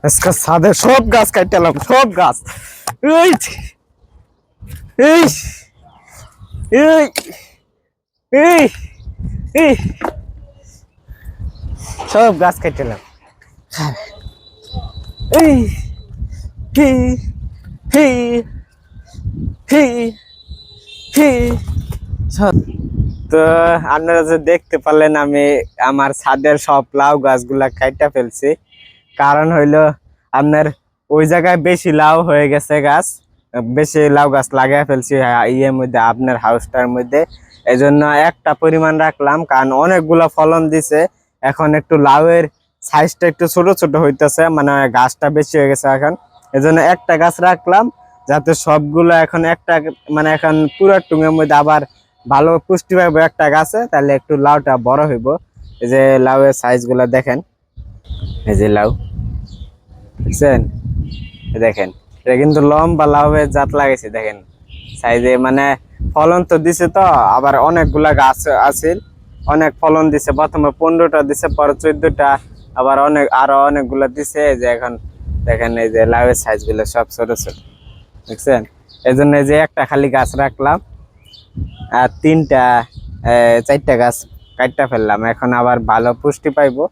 আজকে ছাদে সব গাছ কাটলাম, সব গাছ। এই এই এই এই এই সব গাছ কাটলাম। এই হি হি হি হি সব। তো আপনারা যে দেখতে পারলেন, আমি আমার ছাদের সব লাউ গাছগুলা কাইটা ফেলছি। কারণ হইলো আপনার ওই জায়গায় বেশি লাউ হয়ে গেছে গাছ, বেশি লাউ গাছ লাগাই ফেলছি ইয়ের মধ্যে, আপনার হাউসটার মধ্যে। এই জন্য একটা পরিমাণ রাখলাম, কারণ অনেকগুলা ফলন দিছে। এখন একটু লাউয়ের সাইজটা একটু ছোট ছোট হইতেছে, মানে গাছটা বেশি হয়ে গেছে এখন। এই জন্য একটা গাছ রাখলাম, যাতে সবগুলো এখন একটা, মানে এখন পুরো টুঙের মধ্যে আবার ভালো পুষ্টি পাইবো একটা গাছে, তাহলে একটু লাউটা বড় হইব। এই যে লাউয়ের সাইজ গুলা দেখেন, এই যে লাউ বুঝছেন, দেখেন এটা কিন্তু লম্বা লাউয়ের জাত লাগাইছে। দেখেন সাইজে, মানে ফলন তো দিছে, তো আবার অনেকগুলা গাছ আছে, অনেক ফলন দিছে। প্রথমে 15টা দিছে, পরে 14টা, আবার আরো অনেকগুলা দিছে। এই যে এখন দেখেন, এই যে লাউয়ের সাইজ গুলো সব ছোট ছোট, দেখছেন। এই জন্য যে একটা খালি গাছ রাখলাম, আর 4টা গাছ কাটটা ফেললাম। এখন আবার ভালো পুষ্টি পাইবো,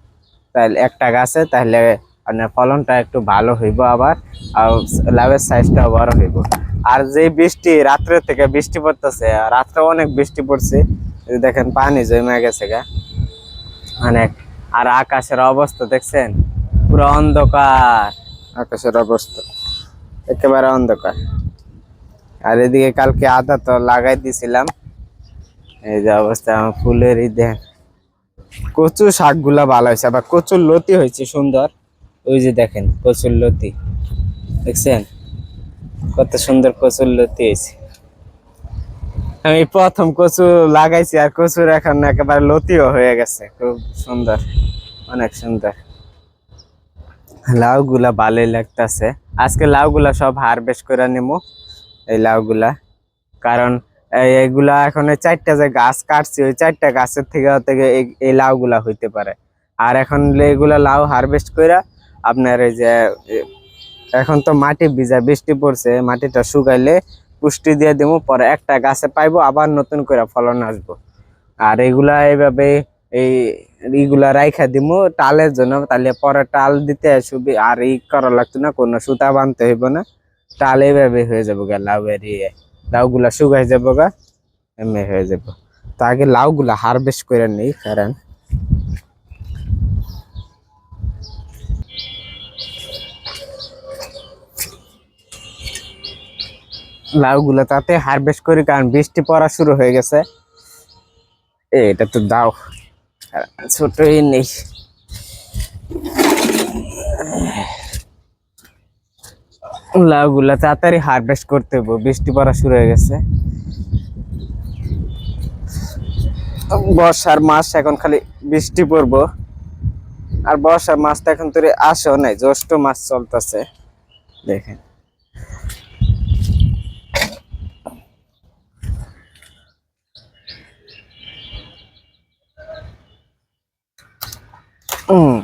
তাহলে একটা গাছে, তাহলে আপনার ফলনটা একটু ভালো হইব আবার, আর লাভের সাইজটাও বড় হইব। আর যে বৃষ্টি, রাত্রে থেকে বৃষ্টি পড়তেছে, রাত্রে অনেক বৃষ্টি পড়ছে, দেখেন পানি জমে গেছে গা অনেক। আর আকাশের অবস্থা দেখছেন, পুরো অন্ধকার। আকাশের অবস্থা একেবারে অন্ধকার। আর এদিকে কালকে আদা তো লাগাই দিছিলাম, এই যে অবস্থা। আমার ফুলের দেখ, কচু শাক গুলা ভালো হয়েছে, আবার কচুর লতি হয়েছে সুন্দর। ওই যে দেখেন কচুর লতি, দেখছেন কত সুন্দর কচুর লতি হয়েছে। আমি প্রথম কচু লাগাইছি, আর কচুর এখন একেবারে লতিও হয়ে গেছে, খুব সুন্দর, অনেক সুন্দর। লাউ গুলা ভালোই লাগতেছে। আজকে লাউ গুলা সব হারভেস্ট করে নিবো, এই লাউ গুলা। কারণ এইগুলা এখন 4টা যে গাছ কাটছি, ওই 4টা গাছের থেকে এই লাউ গুলা হইতে পারে। আর এখন এগুলা লাউ হারভেস্ট করে আপনার এই যে, এখন তো মাটি ভিজা, বৃষ্টি পড়ছে, মাটিটা শুকাইলে পুষ্টি দিয়ে দেবো, পরে একটা গাছে পাইবো, আবার নতুন করে ফলন আসবো। আর এগুলা এইভাবে এই এইগুলা রাইখা দিমু টালের জন্য, তাহলে পরে টাল দিতে সুবি, আর করা লাগতো না, কোনো সুতা বানতে হইব না। টাল এইভাবে হয়ে যাবো গা, লাউয়ের লাউ গুলা শুকাই যাবো গা, এমনি হয়ে যাবো। তো আগে লাউ গুলা হারভেস্ট করে নেই, কারণ লাউ গুলা তাতে হারভেস্ট করি, কারণ বৃষ্টি পড়া শুরু হয়ে গেছে। এটা তো দাও, ছোটই নেই। লাউ গুলা তাড়াতাড়ি হারভেস্ট করতে হবে, বৃষ্টি পড়া শুরু হয়ে গেছে। বর্ষার মাস, এখন খালি বৃষ্টি পড়বো। আর বর্ষার মাসটা এখন তো আসেও নাই, জ্যৈষ্ঠ মাস চলতেছে, দেখেন। হম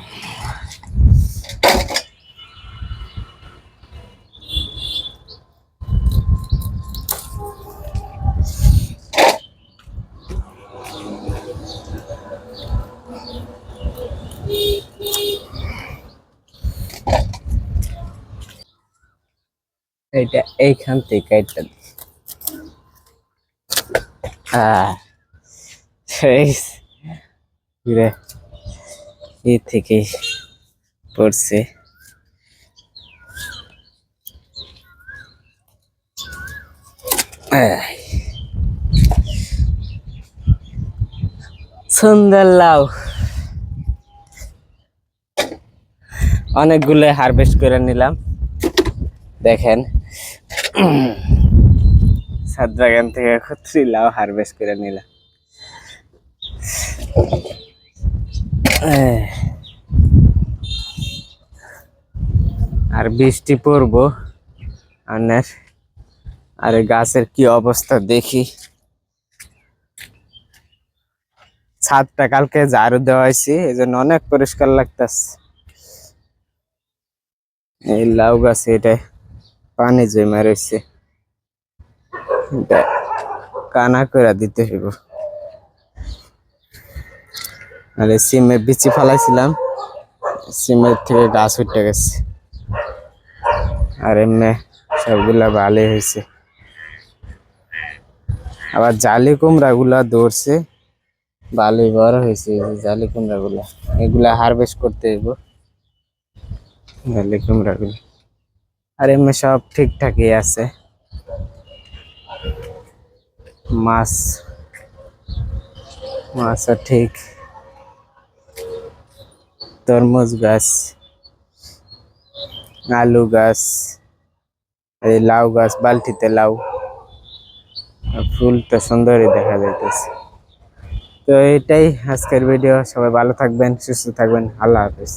এইটা এইখান থেকে এটা সেই এ থেকে পড়ছে। সুন্দর লাউ অনেকগুলো হারভেস্ট করে নিলাম, দেখেন। ছাদ বাগান থেকে 3 লাউ হারভেস্ট করে নিলাম। আর বৃষ্টি পড়বো, আর গাছের কি অবস্থা দেখি। ছাদটা কালকে ঝাড়ু দেওয়া হয়েছে, এই জন্য অনেক পরিষ্কার লাগতেছে। এই লাউ গাছে এটা পানি জমা রয়েছে, এটা কানা করে দিতে হইব। আর এই সিমের বিচি ফালাইছিলাম, সিমের থেকে গাছ উঠে গেছে। আর এমনি সবগুলা ভালোই হয়েছে। আবার জালি কুমড়া গুলা ধরছে, ভালোই বড় হয়েছে। এই যে জালি কুমড়া গুলা, এগুলা হারভেস্ট করতে হইব জালি কুমড়া গুলা। আর এমনি সব ঠিকঠাকই আছে। মাছ মাছ ঠিক। তরমুজ গাছ, আলু গাছ, এই লাউ গাছ, বালতিতে লাউ, ফুল তো সুন্দরই দেখা যাইতেছে। তো এটাই আজকের ভিডিও। সবাই ভালো থাকবেন, সুস্থ থাকবেন। আল্লাহ হাফেজ।